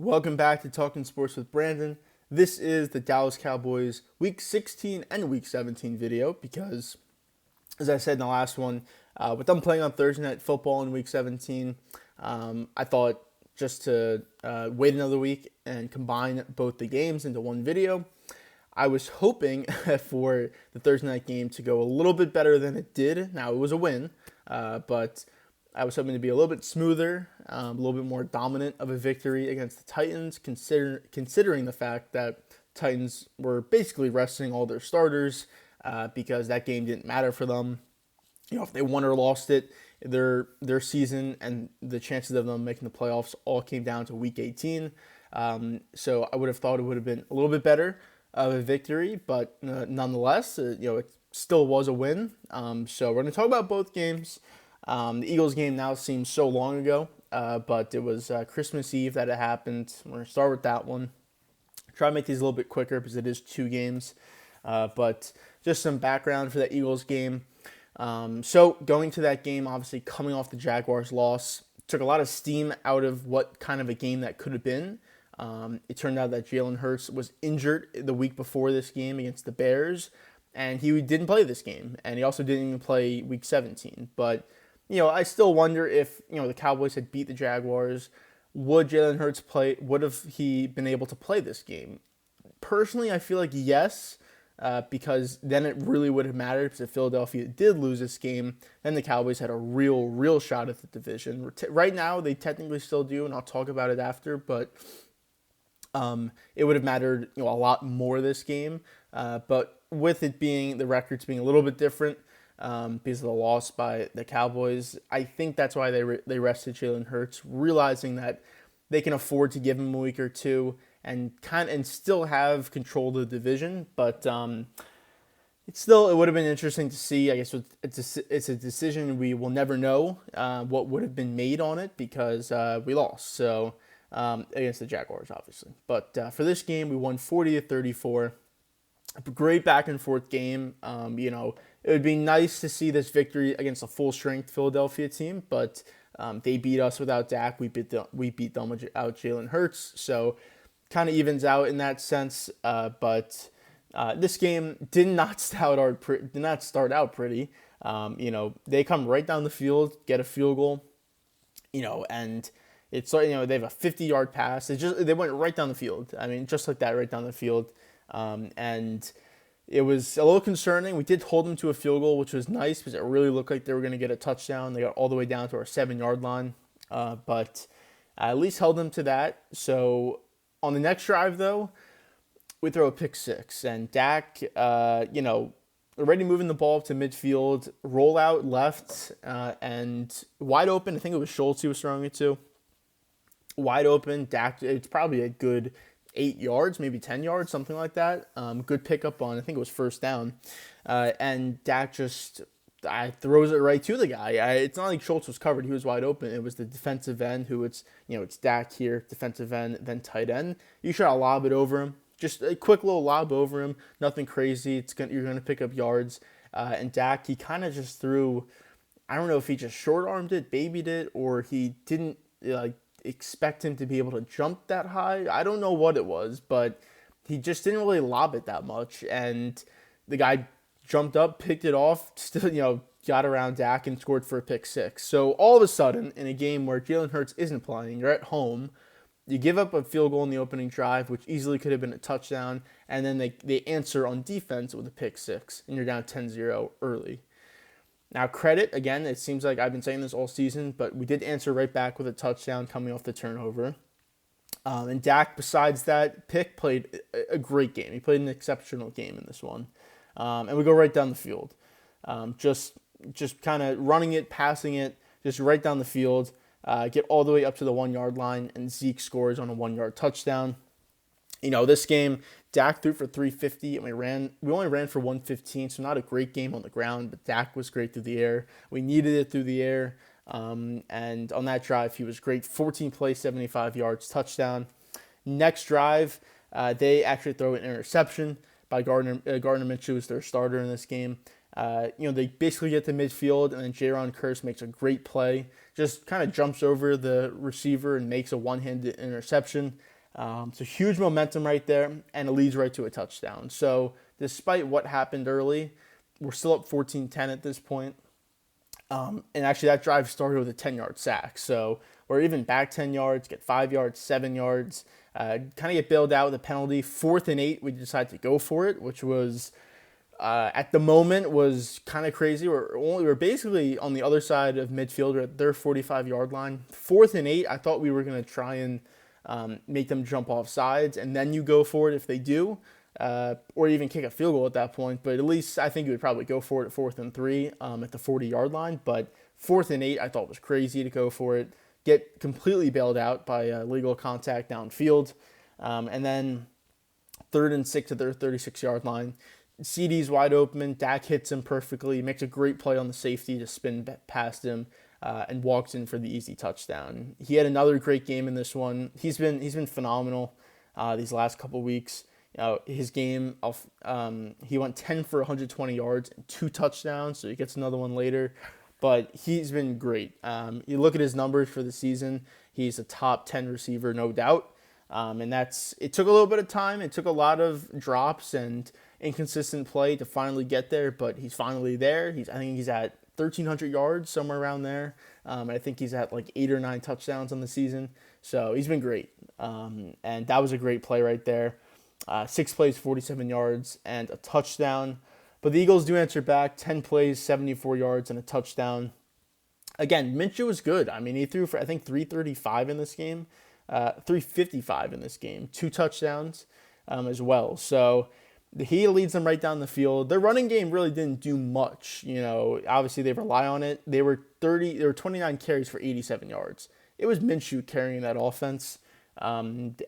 Welcome back to Talking Sports with Brandon. This is the Dallas Cowboys Week 16 and Week 17 video because, as I said in the last one, with them playing on Thursday Night Football in Week 17, I thought just to wait another week and combine both the games into one video. I was hoping for the Thursday night game to go a little bit better than it did. Now, it was a win, but I was hoping to be a little bit smoother, a little bit more dominant of a victory against the Titans, considering the fact that Titans were basically resting all their starters because that game didn't matter for them. If they won or lost it, their season and the chances of them making the playoffs all came down to Week 18. So I would have thought it would have been a little bit better of a victory, but nonetheless, it still was a win. So we're going to talk about both games. The Eagles game now seems so long ago, but it was Christmas Eve that it happened. We're going to start with that one. Try to make these a little bit quicker because it is two games. But just some background for that Eagles game. So going to that game, obviously coming off the Jaguars loss, took a lot of steam out of what kind of a game that could have been. It turned out that Jalen Hurts was injured the week before this game against the Bears, and he didn't play this game. And he also didn't even play Week 17. But I still wonder if, the Cowboys had beat the Jaguars, would Jalen Hurts play? Would have he been able to play this game? Personally, I feel like yes, because then it really would have mattered because if Philadelphia did lose this game, then the Cowboys had a real shot at the division. Right now, they technically still do, and I'll talk about it after, but it would have mattered a lot more this game. But with it being, the records being a little bit different, because of the loss by the Cowboys, I think that's why they rested Jalen Hurts, realizing that they can afford to give him a week or two and still have control of the division. But it would have been interesting to see. I guess it's a decision we will never know what would have been made on it because we lost. So against the Jaguars, obviously. But for this game, we won 40-34. A great back and forth game. It would be nice to see this victory against a full strength Philadelphia team, but they beat us without Dak. We beat them without Jalen Hurts, so kind of evens out in that sense. But this game did not start out pretty. They come right down the field, get a field goal, and it's they have a 50-yard pass. They went right down the field. I mean, just like that, right down the field. And it was a little concerning. We did hold them to a field goal, which was nice because it really looked like they were going to get a touchdown. They got all the way down to our 7-yard line, but at least held them to that. So on the next drive, though, we throw a pick six, and Dak, already moving the ball up to midfield, roll out left, and wide open. I think it was Schultz he was throwing it to. Wide open, Dak. It's probably a good 8 yards, maybe 10 yards, something like that. Good pickup on, I think it was first down. And Dak just throws it right to the guy. It's not like Schultz was covered. He was wide open. It was the defensive end who it's Dak here, defensive end, then tight end. You try to lob it over him. Just a quick little lob over him. Nothing crazy. You're going to pick up yards. And Dak, he kind of just threw, I don't know if he just short-armed it, babied it, or he didn't expect him to be able to jump that high. I don't know what it was, but he just didn't really lob it that much. And the guy jumped up, picked it off, still, got around Dak and scored for a pick six. So all of a sudden, in a game where Jalen Hurts isn't playing, you're at home, you give up a field goal in the opening drive, which easily could have been a touchdown, and then they answer on defense with a pick six, and you're down 10-0 early. Now, credit, again, it seems like I've been saying this all season, but we did answer right back with a touchdown coming off the turnover. And Dak, besides that pick, played a great game. He played an exceptional game in this one. And we go right down the field. Just kind of running it, passing it, just right down the field. Get all the way up to the 1-yard line, and Zeke scores on a 1-yard touchdown. This game, Dak threw for 350, and we only ran for 115, so not a great game on the ground, but Dak was great through the air. We needed it through the air, and on that drive, he was great. 14 plays, 75 yards, touchdown. Next drive, they actually throw an interception by Gardner Minshew, is their starter in this game. They basically get to midfield, and then Jaron Kearse makes a great play just kind of jumps over the receiver and makes a one-handed interception. So huge momentum right there, and it leads right to a touchdown. So despite what happened early, we're still up 14-10 at this point. And actually, that drive started with a 10-yard sack. So we're even back 10 yards, get 5 yards, 7 yards, kind of get bailed out with a penalty. 4th and 8, we decided to go for it, which was, at the moment, was kind of crazy. We're basically on the other side of midfield at their 45-yard line. 4th and 8, I thought we were going to try and make them jump off sides, and then you go for it if they do. Or even kick a field goal at that point. But at least I think you would probably go for it at 4th and 3 at the 40-yard line. But 4th and 8, I thought was crazy to go for it. Get completely bailed out by legal contact downfield. And then 3rd and 6 at their 36-yard line. CD's wide open. Dak hits him perfectly. Makes a great play on the safety to spin past him. And walks in for the easy touchdown. He had another great game in this one. He's been phenomenal these last couple weeks. His game, he went 10 for 120 yards and 2 touchdowns, so he gets another one later. But he's been great. You look at his numbers for the season, he's a top 10 receiver, no doubt. And it took a little bit of time. It took a lot of drops and inconsistent play to finally get there, but he's finally there. I think he's at 1,300 yards, somewhere around there. And I think he's at like 8 or 9 touchdowns on the season. So he's been great. And that was a great play right there. 6 plays, 47 yards, and a touchdown. But the Eagles do answer back, 10 plays, 74 yards, and a touchdown. Again, Minshew was good. I mean, he threw for, I think, 335 in this game, 355 in this game, 2 touchdowns as well. So he leads them right down the field. Their running game really didn't do much. Obviously they rely on it. They were 29 carries for 87 yards. It was Minshew carrying that offense. And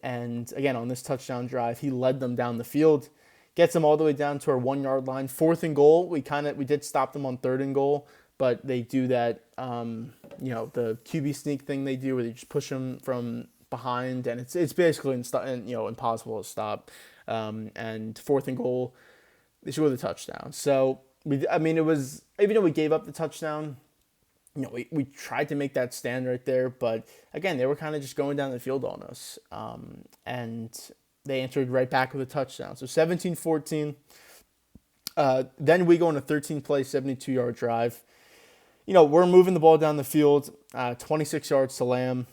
again, on this touchdown drive, he led them down the field, gets them all the way down to our 1-yard line. 4th and goal, we did stop them on 3rd and goal, but they do that, the QB sneak thing they do where they just push them from behind, and it's basically impossible to stop. And 4th and goal, they score the touchdown. So it was, even though we gave up the touchdown, we tried to make that stand right there, but again, they were kind of just going down the field on us. And they answered right back with a touchdown. So 17-14. Then we go on a 13-play, 72-yard drive. We're moving the ball down the field, 26 yards to Lamb,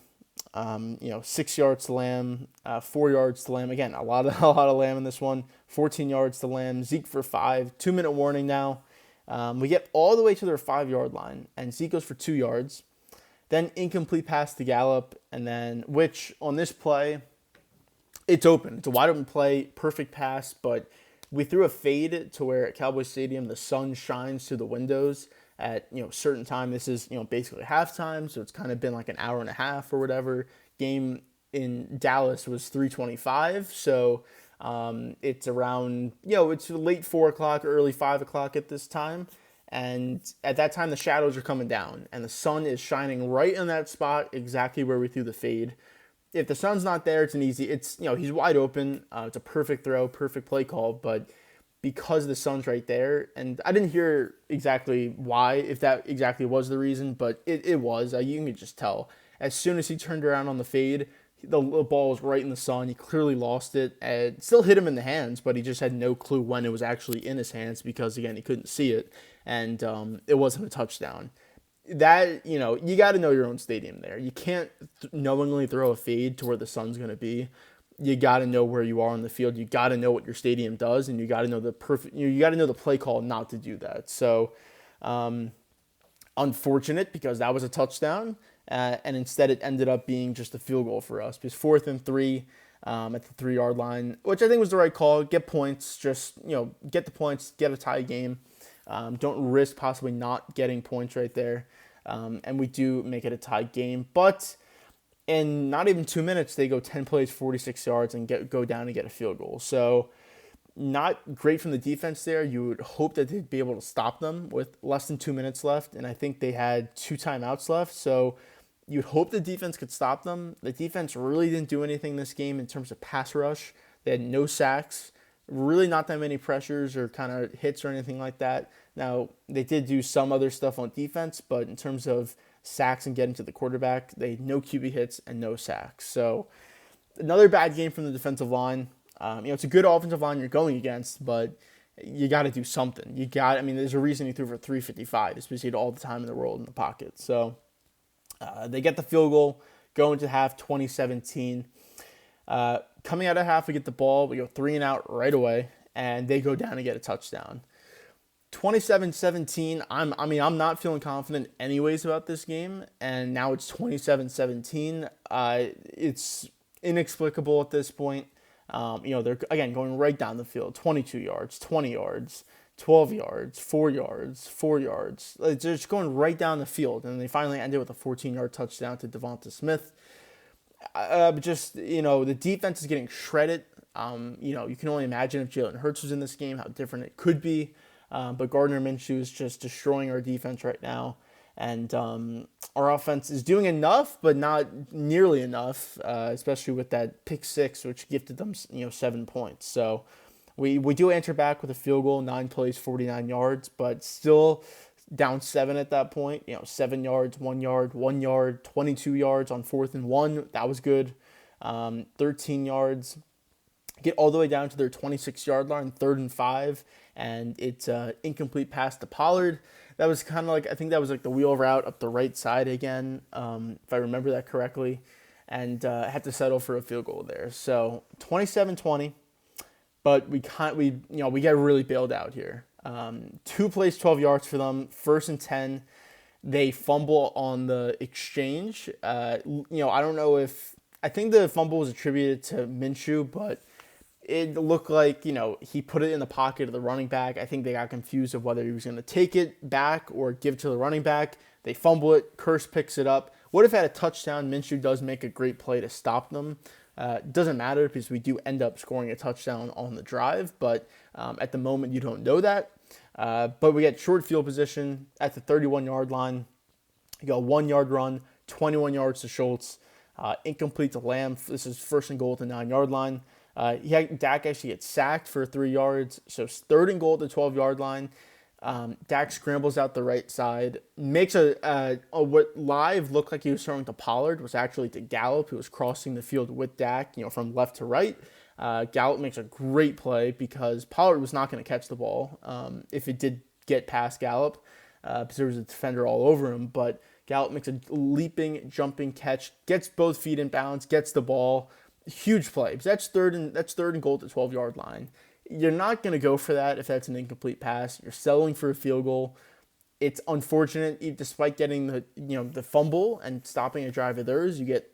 6 yards to Lamb, 4 yards to Lamb. Again, a lot of Lamb in this one. 14 yards to Lamb. Zeke for 5. 2-minute warning now. We get all the way to their 5-yard line, and Zeke goes for 2 yards. Then incomplete pass to Gallup, and then, which on this play, it's open. It's a wide open play, perfect pass, but we threw a fade to where at Cowboys Stadium the sun shines through the windows at certain time. This is basically halftime, so it's kind of been like an hour and a half or whatever. Game in Dallas was 3:25, so it's around it's late 4 o'clock, early 5 o'clock at this time, and at that time the shadows are coming down and the sun is shining right in that spot exactly where we threw the fade. If the sun's not there, he's wide open. It's a perfect throw, perfect play call, but because the sun's right there, and I didn't hear exactly why, if that exactly was the reason, but it was. You can just tell. As soon as he turned around on the fade, the ball was right in the sun. He clearly lost it. And it still hit him in the hands, but he just had no clue when it was actually in his hands because, again, he couldn't see it, and it wasn't a touchdown. That, you got to know your own stadium there. You can't knowingly throw a fade to where the sun's going to be. You got to know where you are on the field. You got to know what your stadium does, and you got to know you got to know the play call not to do that. So, unfortunate because that was a touchdown, and instead it ended up being just a field goal for us. Because 4th and 3 at the 3-yard line, which I think was the right call. Get points, just get the points, get a tie game. Don't risk possibly not getting points right there. And we do make it a tie game, but in not even 2 minutes, they go 10 plays, 46 yards, and go down and get a field goal. So not great from the defense there. You would hope that they'd be able to stop them with less than 2 minutes left, and I think they had 2 timeouts left. So you'd hope the defense could stop them. The defense really didn't do anything this game in terms of pass rush. They had no sacks, really not that many pressures or kind of hits or anything like that. Now, they did do some other stuff on defense, but in terms of sacks and getting to the quarterback. They had no QB hits and no sacks. So another bad game from the defensive line. It's a good offensive line you're going against, but you got to do something. There's a reason he threw for 355, especially all the time in the world in the pocket. So they get the field goal, go into half 2017. Coming out of half, we get the ball. We go 3 and out right away, and they go down and get a touchdown. 27-17, I'm not feeling confident anyways about this game, and now it's 27-17. It's inexplicable at this point. They're, again, going right down the field, 22 yards, 20 yards, 12 yards, 4 yards, 4 yards. They're just going right down the field, and they finally ended with a 14-yard touchdown to Devonta Smith. The defense is getting shredded. You can only imagine if Jalen Hurts was in this game, how different it could be. But Gardner Minshew is just destroying our defense right now. And our offense is doing enough, but not nearly enough, especially with that pick six, which gifted them 7 points. So we do answer back with a field goal, 9 plays, 49 yards, but still down 7 at that point. 7 yards, 1 yard, 1 yard, 22 yards on 4th and 1. That was good. 13 yards. Get all the way down to their 26-yard line, 3rd and 5, and it's incomplete pass to Pollard. That was kind of I think that was the wheel route up the right side again, if I remember that correctly, and had to settle for a field goal there. So 27-20, but we get really bailed out here. 2 plays, 12 yards for them, 1st and 10. They fumble on the exchange. I don't know I think the fumble was attributed to Minshew, but it looked like, he put it in the pocket of the running back. I think they got confused of whether he was going to take it back or give it to the running back. They fumble it. Kearse picks it up. Would have had a touchdown. Minshew does make a great play to stop them. Doesn't matter because we do end up scoring a touchdown on the drive, but at the moment you don't know that. But we get short field position at the 31-yard line. You go 1-yard run, 21 yards to Schultz, incomplete to Lamb. This is 1st and goal at the 9-yard line. Dak actually gets sacked for 3 yards, so it's 3rd and goal at the 12-yard line. Dak scrambles out the right side, makes what live looked like he was throwing to Pollard was actually to Gallup, who was crossing the field with Dak, from left to right. Gallup makes a great play because Pollard was not going to catch the ball if it did get past Gallup, because there was a defender all over him. But Gallup makes a leaping, jumping catch, gets both feet in bounds, gets the ball. Huge play. That's third and goal at the 12-yard line. You're not going to go for that if that's an incomplete pass. You're settling for a field goal. It's unfortunate, despite getting the fumble and stopping a drive of theirs, you get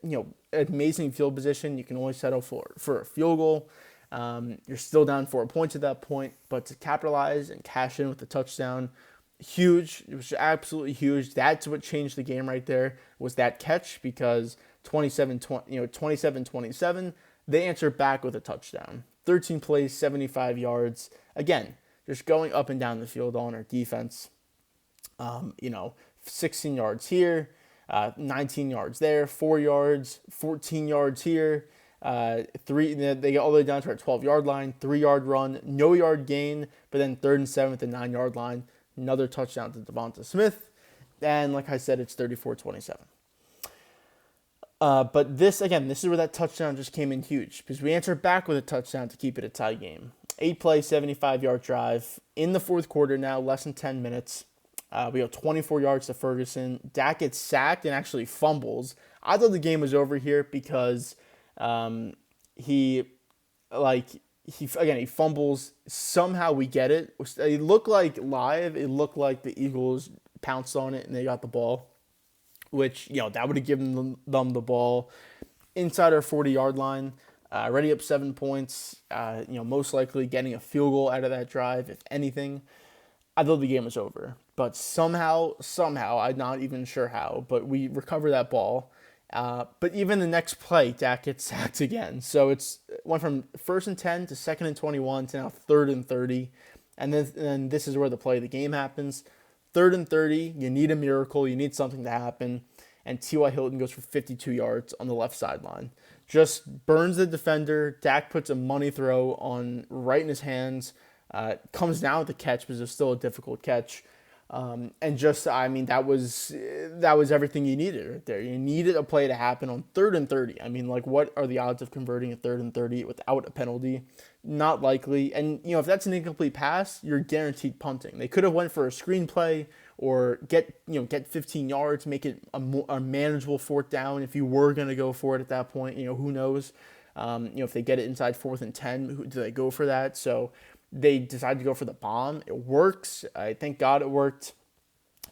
amazing field position. You can only settle for a field goal. You're still down 4 points at that point, but to capitalize and cash in with the touchdown, huge. It was absolutely huge. That's what changed the game right there, was that catch, because 27-27, they answer back with a touchdown. 13 plays, 75 yards. Again, just going up and down the field on our defense. 16 yards here, 19 yards there, 4 yards, 14 yards here. They get all the way down to our 12-yard line, 3-yard run, no yard gain, but then 3rd and 7 at the 9-yard line, another touchdown to Devonta Smith. And like I said, it's 34-27. But this is where that touchdown just came in huge, because we answered back with a touchdown to keep it a tie game. 8-play, 75-yard drive. In the 4th quarter now, less than 10 minutes. We go 24 yards to Ferguson. Dak gets sacked and actually fumbles. I thought the game was over here because he fumbles. Somehow we get it. It looked like live. It looked like the Eagles pounced on it and they got the ball, which, that would have given them the ball inside our 40-yard line, already up 7 points, most likely getting a field goal out of that drive, if anything. I thought the game was over. But somehow, I'm not even sure how, but we recover that ball. But even the next play, Dak gets sacked again. So it went from 1st and 10 to 2nd and 21 to now 3rd and 30. And then this is where the play of the game happens. 3rd and 30, you need a miracle, you need something to happen, and T.Y. Hilton goes for 52 yards on the left sideline. Just burns the defender. Dak puts a money throw on right in his hands, comes down with the catch because it's still a difficult catch. And just, I mean, that was everything you needed right there. You needed a play to happen on 3rd and 30. I mean, like, what are the odds of converting a 3rd and 30 without a penalty? Not likely. And if that's an incomplete pass, you're guaranteed punting. They could have went for a screenplay or get 15 yards, make it a manageable 4th down if you were going to go for it at that point. Who knows? If they get it inside 4th and 10, do they go for that? So they decided to go for the bomb. It works. I thank God it worked.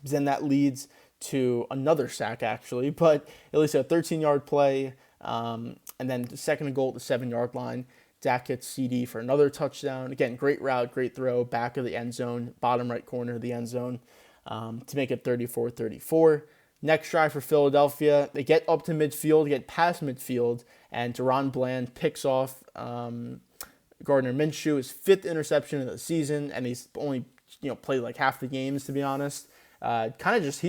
Then that leads to another sack, actually, but at least a 13-yard play. And then the 2nd and goal at the 7-yard line. Dak hits CD for another touchdown. Again, great route, great throw, back of the end zone, bottom right corner of the end zone, to make it 34-34. Next drive for Philadelphia, they get up to midfield, get past midfield, and Deron Bland picks off Gardner Minshew, his 5th interception of the season, and he's only played like half the games, to be honest. He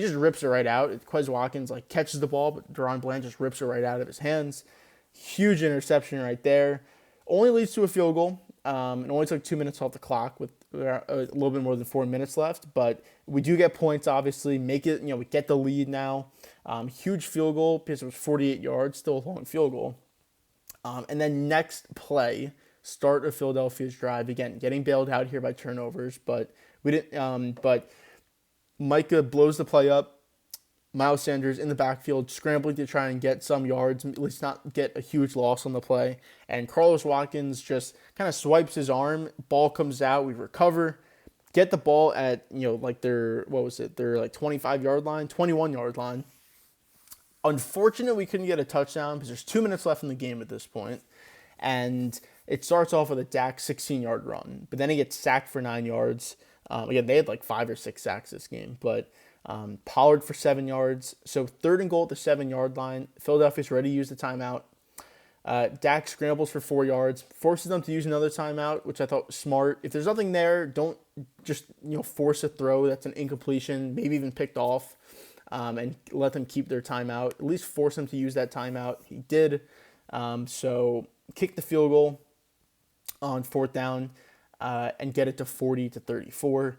just rips it right out. Quez Watkins catches the ball, but Deron Bland just rips it right out of his hands. Huge interception right there. Only leads to a field goal. It only took 2 minutes off the clock with a little bit more than 4 minutes left, but we do get points, obviously. Make it, we get the lead now. Huge field goal because it was 48 yards, still a long field goal. And then next play, start of Philadelphia's drive. Again, getting bailed out here by turnovers, but we didn't. But Micah blows the play up. Miles Sanders in the backfield, scrambling to try and get some yards, at least not get a huge loss on the play. And Carlos Watkins just kind of swipes his arm. Ball comes out. We recover. Get the ball at, their 25-yard line, 21-yard line. Unfortunate we couldn't get a touchdown because there's 2 minutes left in the game at this point. And it starts off with a Dak 16-yard run. But then he gets sacked for 9 yards. Again, they had 5 or 6 sacks this game. But Pollard for 7 yards. So 3rd and goal at the 7-yard line. Philadelphia's ready to use the timeout. Dak scrambles for 4 yards, forces them to use another timeout, which I thought was smart. If there's nothing there, don't just force a throw that's an incompletion, maybe even picked off, and let them keep their timeout. At least force them to use that timeout. He did. So kick the field goal on 4th down and get it to 40-34.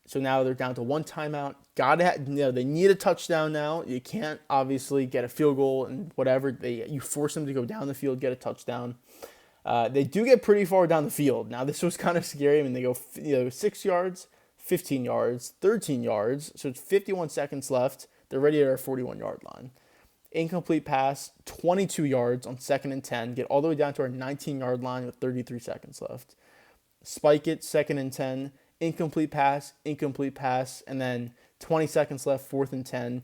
So now they're down to 1 timeout. They need a touchdown now. You can't obviously get a field goal and whatever. You force them to go down the field, get a touchdown. They do get pretty far down the field. Now this was kind of scary. I mean, they go 6 yards, 15 yards, 13 yards. So it's 51 seconds left. They're ready at our 41-yard line. Incomplete pass, 22 yards on 2nd and 10. Get all the way down to our 19-yard line with 33 seconds left. Spike it, 2nd and 10. Incomplete pass, and then 20 seconds left, 4th and 10.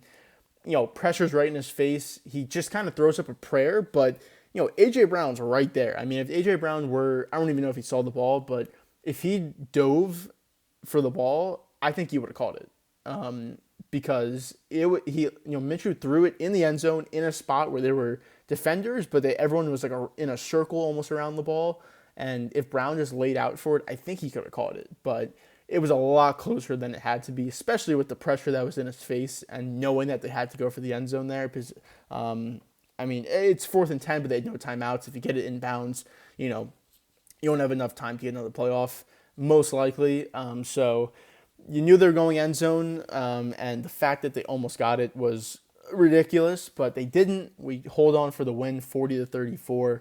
Pressure's right in his face. He just kind of throws up a prayer, but, A.J. Brown's right there. I mean, if A.J. Brown I don't even know if he saw the ball, but if he dove for the ball, I think he would have caught it. Because Minshew threw it in the end zone in a spot where there were defenders, but everyone was in a circle almost around the ball. And if Brown just laid out for it, I think he could have caught it. But it was a lot closer than it had to be, especially with the pressure that was in his face and knowing that they had to go for the end zone there. Because, it's 4th and 10, but they had no timeouts. If you get it inbounds, you don't have enough time to get another playoff, most likely. So you knew they were going end zone, and the fact that they almost got it was ridiculous, but they didn't. We hold on for the win, 40-34.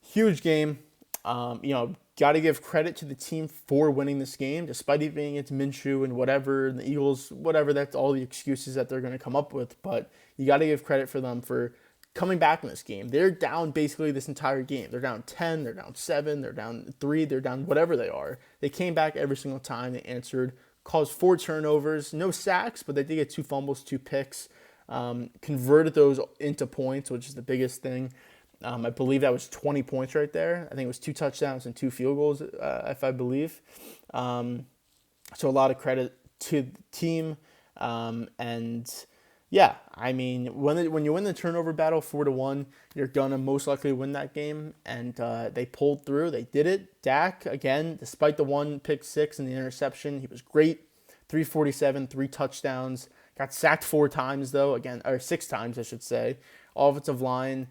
Huge game. Got to give credit to the team for winning this game, despite it being against Minshew and whatever, and the Eagles, whatever, that's all the excuses that they're going to come up with. But you got to give credit for them for coming back in this game. They're down basically this entire game. They're down 10, they're down 7, they're down 3, they're down whatever they are. They came back every single time. They answered, caused 4 turnovers, no sacks, but they did get 2 fumbles, 2 picks, converted those into points, which is the biggest thing. I believe that was 20 points right there. I think it was 2 touchdowns and 2 field goals, if I believe. So a lot of credit to the team. And yeah, I mean, when you win the turnover battle 4-1, you're gonna most likely win that game. And they pulled through. They did it. Dak, again, despite the 1 pick 6 and the interception, he was great. 347, 3 touchdowns. Got sacked 4 times though. Or 6 times, I should say. Offensive line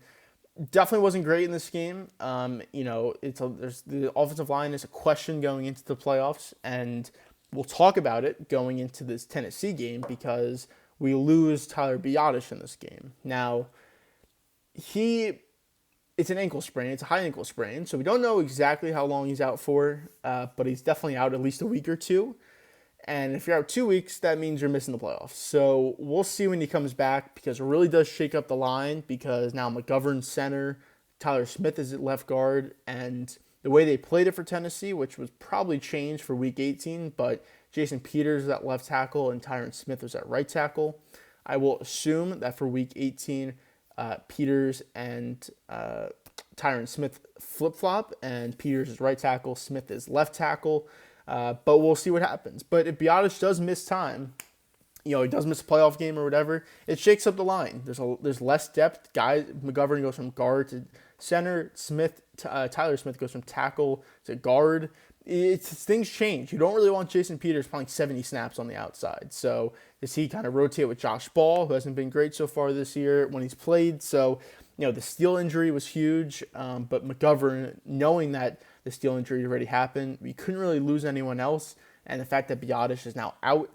definitely wasn't great in this game. There's the offensive line is a question going into the playoffs, and we'll talk about it going into this Tennessee game because we lose Tyler Biadasz in this game. Now, it's an ankle sprain. It's a high ankle sprain, so we don't know exactly how long he's out for, but he's definitely out at least a week or two. And if you're out 2 weeks, that means you're missing the playoffs. So we'll see when he comes back because it really does shake up the line because now McGovern's center, Tyler Smith is at left guard, and the way they played it for Tennessee, which was probably changed for Week 18, but Jason Peters was at left tackle and Tyron Smith was at right tackle. I will assume that for Week 18, Peters and Tyron Smith flip-flop, and Peters is right tackle, Smith is left tackle. But we'll see what happens. But if Biadasz does miss time, he does miss a playoff game or whatever, it shakes up the line. There's less depth. McGovern goes from guard to center. Tyler Smith goes from tackle to guard. Things change. You don't really want Jason Peters playing 70 snaps on the outside. So does he kind of rotate with Josh Ball, who hasn't been great so far this year when he's played? So, the Steele injury was huge. But McGovern, knowing that the Steele injury already happened, we couldn't really lose anyone else. And the fact that Biadasz is now out,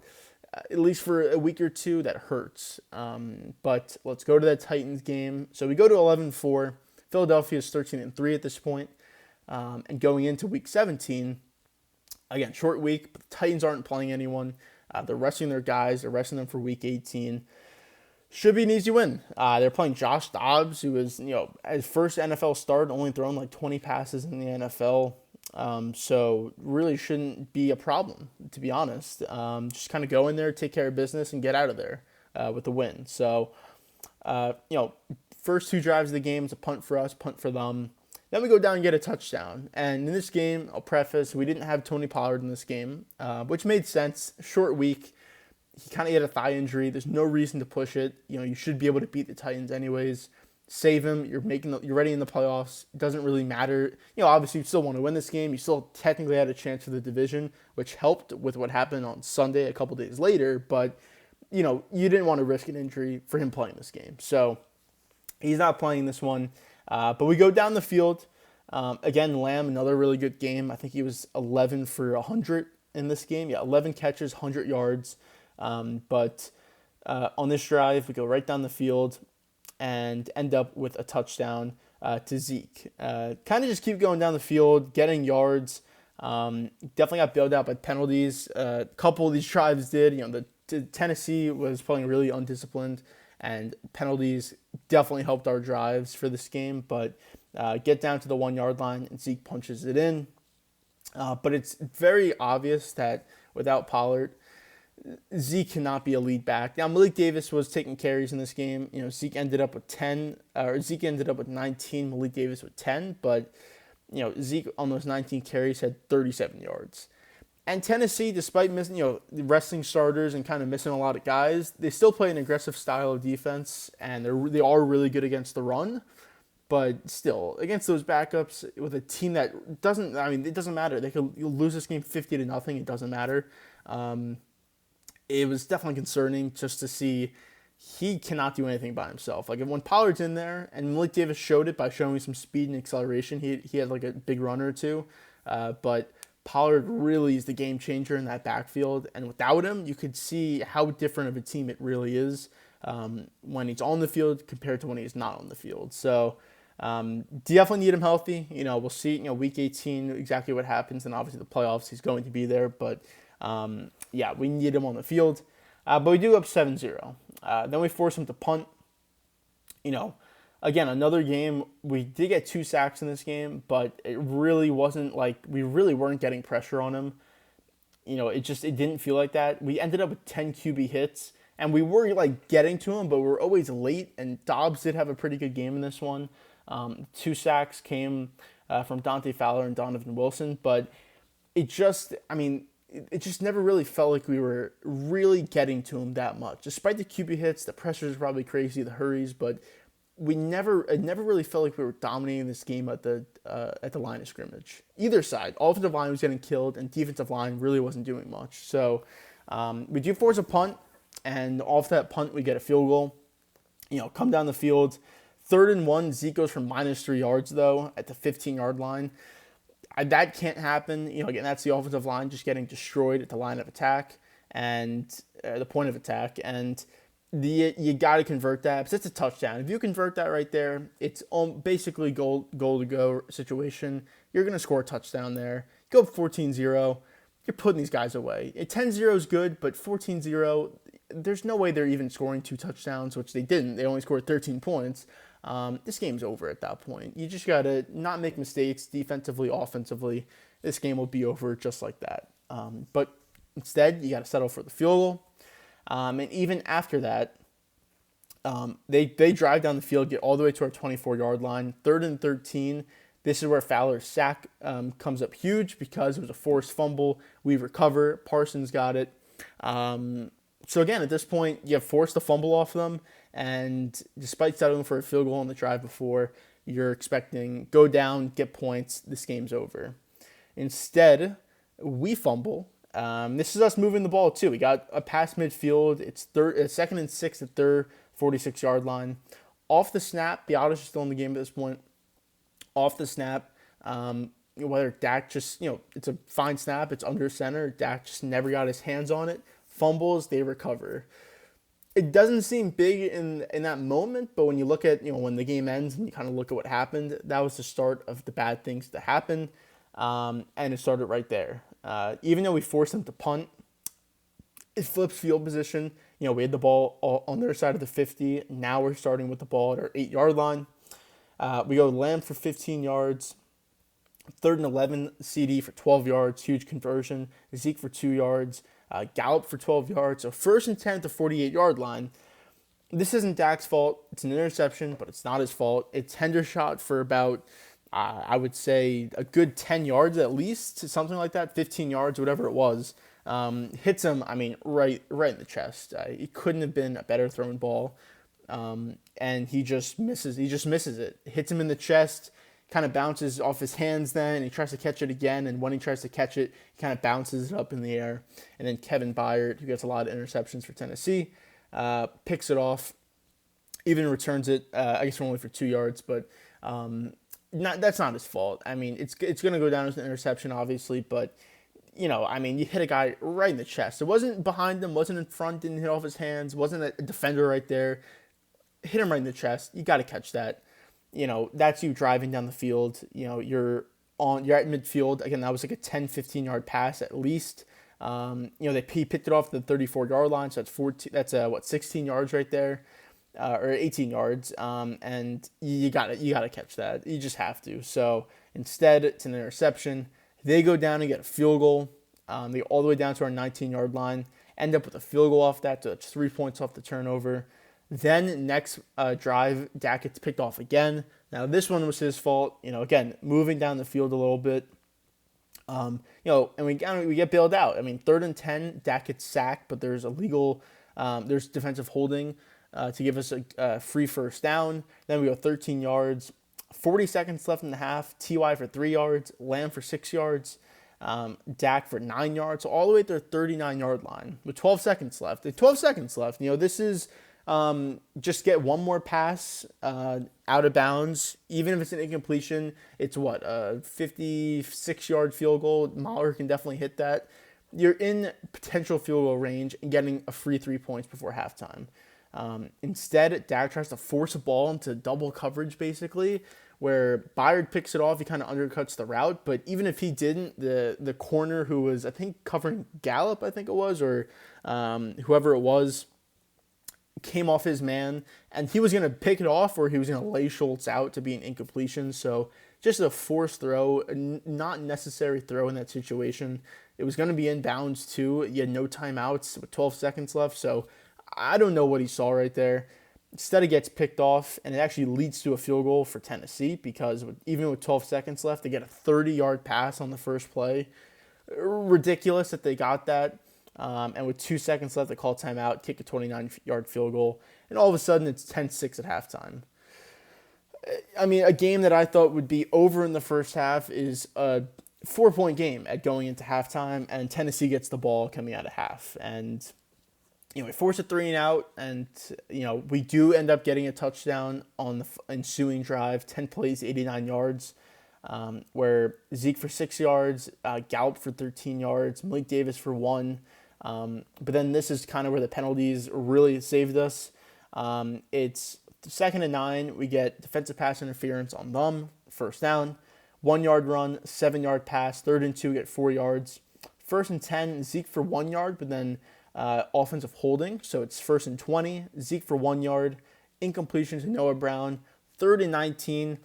at least for a week or two, that hurts. But let's go to that Titans game. So we go to 11-4. Philadelphia is 13-3 at this point. And going into Week 17, again, short week, but the Titans aren't playing anyone. They're resting their guys. They're resting them for Week 18. Should be an easy win. They're playing Josh Dobbs, who is, his first NFL start, only thrown like 20 passes in the NFL. So really shouldn't be a problem, to be honest. Just kind of go in there, take care of business, and get out of there with the win. So, first 2 drives of the game, it's a punt for us, punt for them. Then we go down and get a touchdown. And in this game, I'll preface, we didn't have Tony Pollard in this game, which made sense. Short week. He kind of had a thigh injury. There's no reason to push it. You should be able to beat the Titans anyways. Save him. You're ready in the playoffs. It doesn't really matter. Obviously you still want to win this game. You still technically had a chance for the division, which helped with what happened on Sunday a couple days later. But, you didn't want to risk an injury for him playing this game. So he's not playing this one. But we go down the field. Again, Lamb, another really good game. I think he was 11 for 100 in this game. 11 catches, 100 yards. But on this drive, we go right down the field and end up with a touchdown to Zeke. Kind of just keep going down the field, getting yards. Definitely got bailed out by penalties. A couple of these drives did. The Tennessee was playing really undisciplined, and penalties definitely helped our drives for this game. But get down to the 1 yard line, and Zeke punches it in. But it's very obvious that without Pollard, Zeke cannot be a lead back. Now, Malik Davis was taking carries in this game. Zeke ended up with 19, Malik Davis with 10, but, Zeke on those 19 carries had 37 yards. And Tennessee, despite missing, resting starters and kind of missing a lot of guys, they still play an aggressive style of defense, and they are really good against the run. But still, against those backups, with a team that it doesn't matter. You'll lose this game 50-0. It doesn't matter. It was definitely concerning just to see he cannot do anything by himself. Like, when Pollard's in there, and Malik Davis showed it by showing some speed and acceleration, he had like a big run or two, but Pollard really is the game changer in that backfield, and without him, you could see how different of a team it really is when he's on the field compared to when he's not on the field. So definitely need him healthy. We'll see, Week 18 exactly what happens, and obviously the playoffs, he's going to be there, but we need him on the field. But we do up 7-0. Then we force him to punt. Again, another game, we did get 2 sacks in this game, but it really wasn't like, we really weren't getting pressure on him. It didn't feel like that. We ended up with 10 QB hits, and we were getting to him, but we were always late, and Dobbs did have a pretty good game in this one. 2 sacks came from Dante Fowler and Donovan Wilson, but it just never really felt like we were really getting to him that much. Despite the QB hits, the pressure is probably crazy, the hurries, but it never really felt like we were dominating this game at the line of scrimmage. Either side, offensive line was getting killed, and defensive line really wasn't doing much. So we do force a punt, and off that punt we get a field goal. Come down the field, 3rd and 1. Zeke goes for -3 yards though at the 15-yard line. That can't happen. Again, that's the offensive line just getting destroyed at the line of attack and the point of attack. And you got to convert that because it's a touchdown. If you convert that right there, it's basically goal to go situation. You're going to score a touchdown there. Go up 14-0. You're putting these guys away. 10-0 is good, but 14-0, there's no way they're even scoring 2 touchdowns, which they didn't. They only scored 13 points. This game's over at that point. You just got to not make mistakes defensively, offensively. This game will be over just like that. But instead, you got to settle for the field goal. And even after that, they drive down the field, get all the way to our 24-yard line, 3rd and 13. This is where Fowler's sack comes up huge because it was a forced fumble. We recover. Parsons got it. So again, at this point, you have forced the fumble off them, and despite settling for a field goal on the drive before, you're expecting go down, get points, this game's over. Instead, we fumble. This is us moving the ball too. We got a pass midfield. It's 2nd and 6 at their 46-yard line. Off the snap, Biadasz is still in the game at this point. Off the snap, whether Dak just, it's a fine snap, it's under center. Dak just never got his hands on it. Fumbles, they recover. It doesn't seem big in that moment, but when you look at, when the game ends and you kind of look at what happened, that was the start of the bad things to happen, and it started right there. Even though we forced them to punt, it flips field position. We had the ball on their side of the 50. Now we're starting with the ball at our 8-yard line. We go Lamb for 15 yards. 3rd and 11, CD for 12 yards, huge conversion. Zeke for 2 yards. Gallup for 12 yards. So 1st and 10 at the 48-yard line. This isn't Dak's fault. It's an interception, but it's not his fault. It's Hendershot for about, I would say, a good 10 yards at least, something like that, 15 yards, whatever it was. Hits him, right in the chest. It couldn't have been a better thrown ball. And he just misses it. Hits him in the chest, kind of bounces off his hands then, and he tries to catch it again, and when he tries to catch it, he kind of bounces it up in the air. And then Kevin Byard, who gets a lot of interceptions for Tennessee, picks it off, even returns it, I guess only for 2 yards, but that's not his fault. It's going to go down as an interception, obviously, but, you hit a guy right in the chest. It wasn't behind him, wasn't in front, didn't hit off his hands, wasn't a defender right there. Hit him right in the chest. You got to catch that. That's you driving down the field. You're at midfield. Again, that was like a 10, 15-yard pass at least. He picked it off the 34-yard line, so that's 16 yards right there, or 18 yards. And you got to catch that. You just have to. So instead, it's an interception. They go down and get a field goal. They go all the way down to our 19-yard line. End up with a field goal off that, so it's 3 points off the turnover. Then next drive, Dak gets picked off again. Now this one was his fault. Again, moving down the field a little bit. And we get bailed out. 3rd and 10, Dak gets sacked, but there's there's defensive holding to give us a free first down. Then we go 13 yards, 40 seconds left in the half. Ty for 3 yards, Lamb for 6 yards, Dak for 9 yards. So all the way to their 39-yard line with 12 seconds left. This is. Just get one more pass out of bounds. Even if it's an incompletion, it's a 56-yard field goal. Mahler can definitely hit that. You're in potential field goal range and getting a free 3 points before halftime. Instead, Dak tries to force a ball into double coverage, basically, where Byard picks it off. He kind of undercuts the route, but even if he didn't, the corner who was, I think, covering Gallup, or whoever it was, came off his man, and he was going to pick it off or he was going to lay Schultz out to be an incompletion. So just a forced throw, not necessary throw in that situation. It was going to be in bounds too. You had no timeouts with 12 seconds left. So I don't know what he saw right there. Instead, it gets picked off, and it actually leads to a field goal for Tennessee because even with 12 seconds left, they get a 30-yard pass on the first play. Ridiculous that they got that. And with 2 seconds left, they call timeout, kick a 29-yard field goal, and all of a sudden it's 10-6 at halftime. A game that I thought would be over in the first half is a 4-point game at going into halftime, and Tennessee gets the ball coming out of half. And, we force a 3-and-out, and, we do end up getting a touchdown on the ensuing drive, 10 plays, 89 yards. where Zeke for 6 yards, Gallup for 13 yards, Malik Davis for 1. But then this is kind of where the penalties really saved us. It's 2nd and 9. We get defensive pass interference on them, first down. 1 yard run, 7 yard pass. 3rd and 2, we get 4 yards. 1st and 10, Zeke for 1 yard, but then offensive holding. So it's 1st and 20, Zeke for 1 yard, incompletion to Noah Brown. 3rd and 19,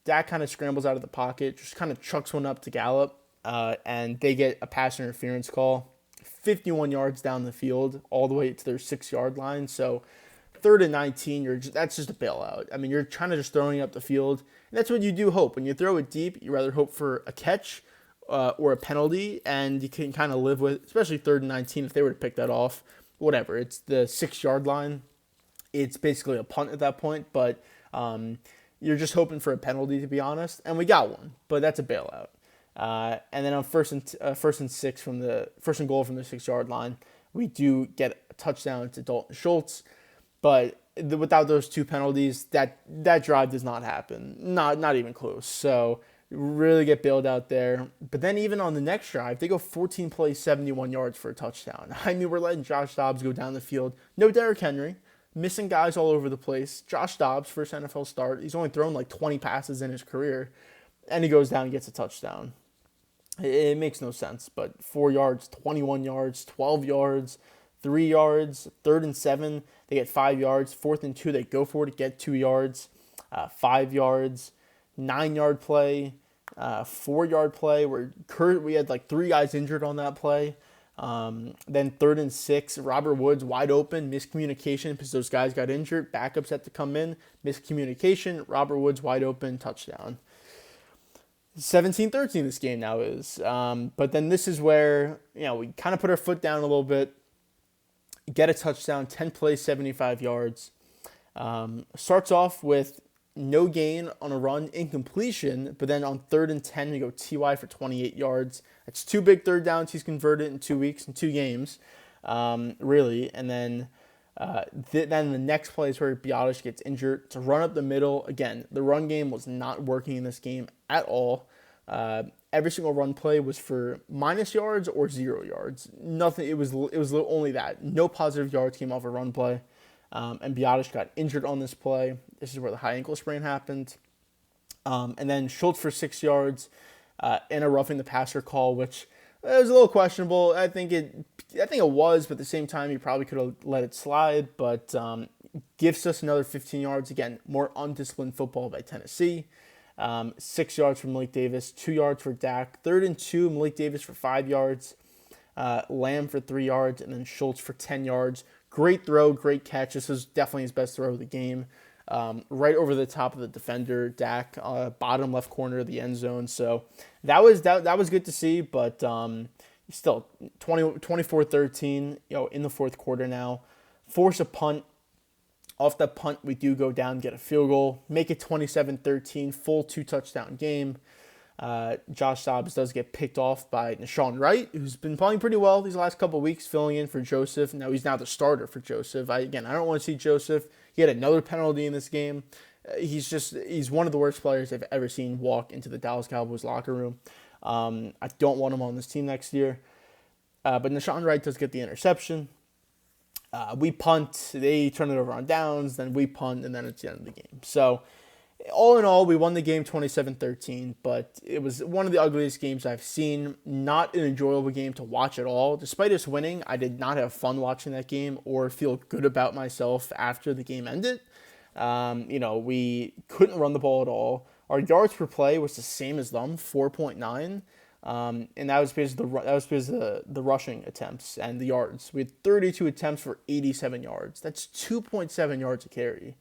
Dak kind of scrambles out of the pocket, just kind of chucks one up to Gallup, and they get a pass interference call. 51 yards down the field, all the way to their 6 yard line. So 3rd and 19, that's just a bailout. I mean, you're trying to just throwing up the field, and that's what you do hope. When you throw it deep, you rather hope for a catch or a penalty, and you can kind of live with, especially 3rd and 19, if they were to pick that off, whatever. It's the 6 yard line. It's basically a punt at that point, but you're just hoping for a penalty, to be honest, and we got one, but that's a bailout. And then on first and goal from the 6 yard line, we do get a touchdown to Dalton Schultz, but without those 2 penalties, that drive does not happen, not even close. So really get bailed out there. But then even on the next drive, they go 14 plays, 71 yards for a touchdown. I mean, we're letting Josh Dobbs go down the field. No Derrick Henry. Missing guys all over the place. Josh Dobbs, first NFL start. He's only thrown like 20 passes in his career, and he goes down and gets a touchdown. It makes no sense, but 4 yards, 21 yards, 12 yards, 3 yards, 3rd and 7, they get 5 yards. 4th and 2, they go for it, get 2 yards, 5 yards, 9 yard play, 4 yard play where we had like 3 guys injured on that play. Then 3rd and 6, Robert Woods wide open, miscommunication because those guys got injured. Backups had to come in, miscommunication, Robert Woods wide open, touchdown. 17-13 this game now is. But then this is where, we kind of put our foot down a little bit, get a touchdown, 10 plays, 75 yards. Starts off with no gain on a run, incompletion, but then on 3rd and 10, we go TY for 28 yards. That's 2 big third downs he's converted in 2 weeks, in 2 games, really. And then then the next play is where Biotish gets injured to run up the middle. Again, the run game was not working in this game at all. Every single run play was for minus yards or 0 yards. Nothing. It was only that. No positive yards came off a run play. And Biotish got injured on this play. This is where the high ankle sprain happened. And then Schultz for 6 yards in a roughing the passer call, which was a little questionable. I think it was, but at the same time, you probably could have let it slide. But gives us another 15 yards. Again, more undisciplined football by Tennessee. 6 yards for Malik Davis, 2 yards for Dak. 3rd and 2, Malik Davis for 5 yards. Lamb for 3 yards, and then Schultz for 10 yards. Great throw, great catch. This was definitely his best throw of the game. Right over the top of the defender, Dak, bottom left corner of the end zone. So that was good to see, but still 24-13, in the 4th quarter now. Force a punt. Off that punt, we do go down, get a field goal, make it 27-13, full 2-touchdown game. Josh Dobbs does get picked off by Nashawn Wright, who's been playing pretty well these last couple of weeks, filling in for Joseph. Now he's the starter for Joseph. I don't want to see Joseph. He had another penalty in this game. He's one of the worst players I've ever seen walk into the Dallas Cowboys locker room. I don't want him on this team next year. But Nashawn Wright does get the interception. We punt, they turn it over on downs, then we punt, and then it's the end of the game. So, all in all, we won the game 27-13, but it was one of the ugliest games I've seen. Not an enjoyable game to watch at all. Despite us winning, I did not have fun watching that game or feel good about myself after the game ended. We couldn't run the ball at all. Our yards per play was the same as them, 4.9. And that was because of the rushing attempts and the yards. We had 32 attempts for 87 yards. That's 2.7 yards a carry.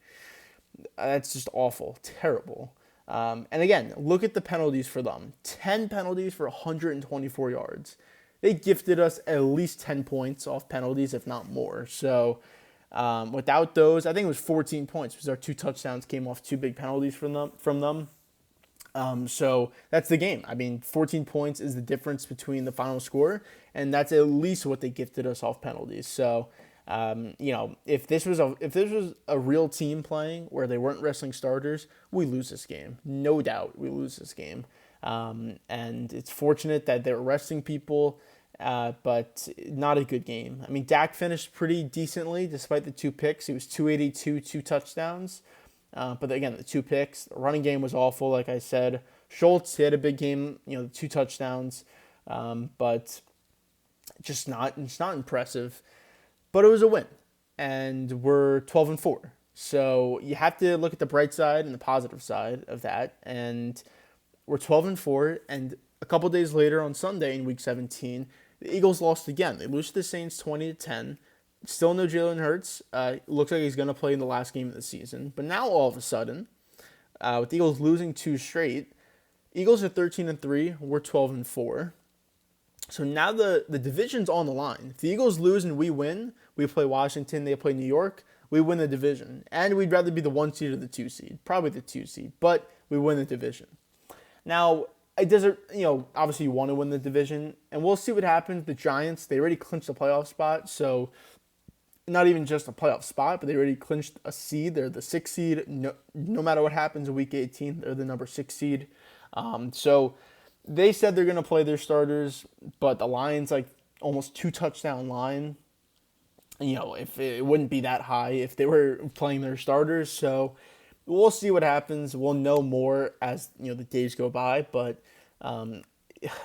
That's just awful, terrible. And again, look at the penalties for them. 10 penalties for 124 yards. They gifted us at least 10 points off penalties, if not more. So without those, I think it was 14 points because our 2 touchdowns came off 2 big penalties from them. So that's the game. I mean, 14 points is the difference between the final score, and that's at least what they gifted us off penalties. So, if this was a real team playing where they weren't wrestling starters, we lose this game. No doubt we lose this game. And it's fortunate that they're resting people, but not a good game. I mean, Dak finished pretty decently despite the 2 picks. He was 282, 2 touchdowns. But again, the 2 picks. The running game was awful, like I said. Schultz, he had a big game, the 2 touchdowns, but it's not impressive. But it was a win, and we're 12-4. So you have to look at the bright side and the positive side of that. And we're 12-4, and a couple days later on Sunday in Week 17, the Eagles lost again. They lose to the Saints 20-10. Still no Jalen Hurts. Looks like he's going to play in the last game of the season. But now all of a sudden, with the Eagles losing 2 straight, Eagles are 13-3. We're 12-4. So now the division's on the line. If the Eagles lose and we win, we play Washington, they play New York, we win the division. And we'd rather be the 1 seed or the 2 seed. Probably the 2 seed, but we win the division. Now, it doesn't, obviously you want to win the division, and we'll see what happens. The Giants, they already clinched a playoff spot, so not even just a playoff spot, but they already clinched a seed. They're the 6th seed. No matter what happens in Week 18, they're the number 6 seed. So they said they're going to play their starters, but the line's like almost 2 touchdown line. If it wouldn't be that high if they were playing their starters. So we'll see what happens. We'll know more as the days go by, but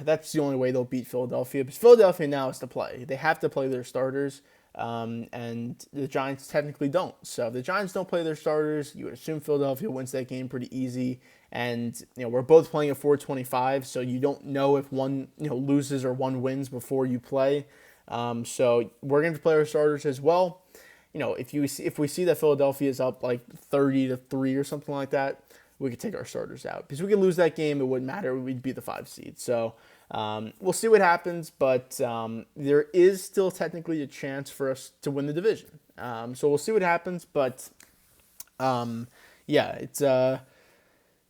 that's the only way they'll beat Philadelphia. Because Philadelphia now has to play. They have to play their starters, and the Giants technically don't. So if the Giants don't play their starters, you would assume Philadelphia wins that game pretty easy. And we're both playing at 425, so you don't know if one loses or one wins before you play. So we're going to play our starters as well. If we see that Philadelphia is up like 30-3 or something like that, we could take our starters out. Because we could lose that game, it wouldn't matter. We'd be the 5 seed. So we'll see what happens, but there is still technically a chance for us to win the division. So we'll see what happens, but it's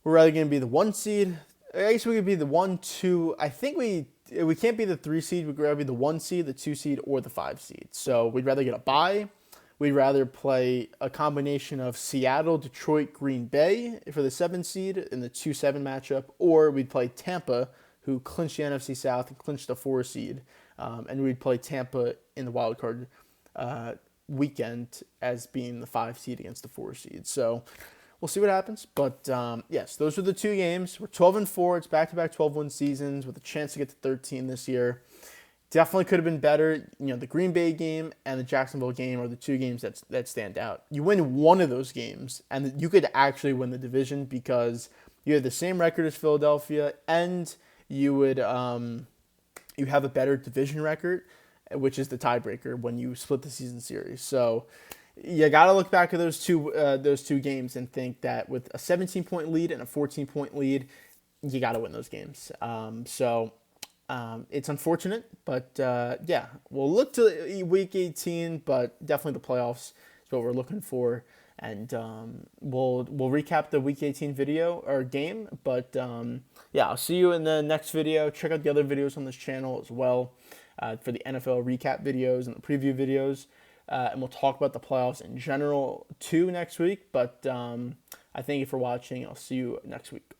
we're rather going to be the 1 seed. I guess we could be the 1, 2. I think we can't be the 3 seed. We'd rather be the 1 seed, the 2 seed, or the 5 seed. So we'd rather get a bye. We'd rather play a combination of Seattle, Detroit, Green Bay for the 7 seed in the 2-7 matchup, or we'd play Tampa, who clinched the NFC South and clinched the 4 seed, and we'd play Tampa in the wild card weekend as being the 5 seed against the 4 seed. So we'll see what happens. But yes, those are the 2 games. We're 12-4. It's back-to-back 12-win seasons with a chance to get to 13 this year. Definitely could have been better. The Green Bay game and the Jacksonville game are the 2 games that stand out. You win one of those games, and you could actually win the division because you have the same record as Philadelphia, and you would you have a better division record, which is the tiebreaker when you split the season series. So you got to look back at those two games and think that with a 17-point lead and a 14-point lead, you got to win those games. It's unfortunate, but we'll look to Week 18, but definitely the playoffs is what we're looking for. And we'll recap the Week 18 video or game. But I'll see you in the next video. Check out the other videos on this channel as well for the NFL recap videos and the preview videos. And we'll talk about the playoffs in general too next week. But I thank you for watching. I'll see you next week.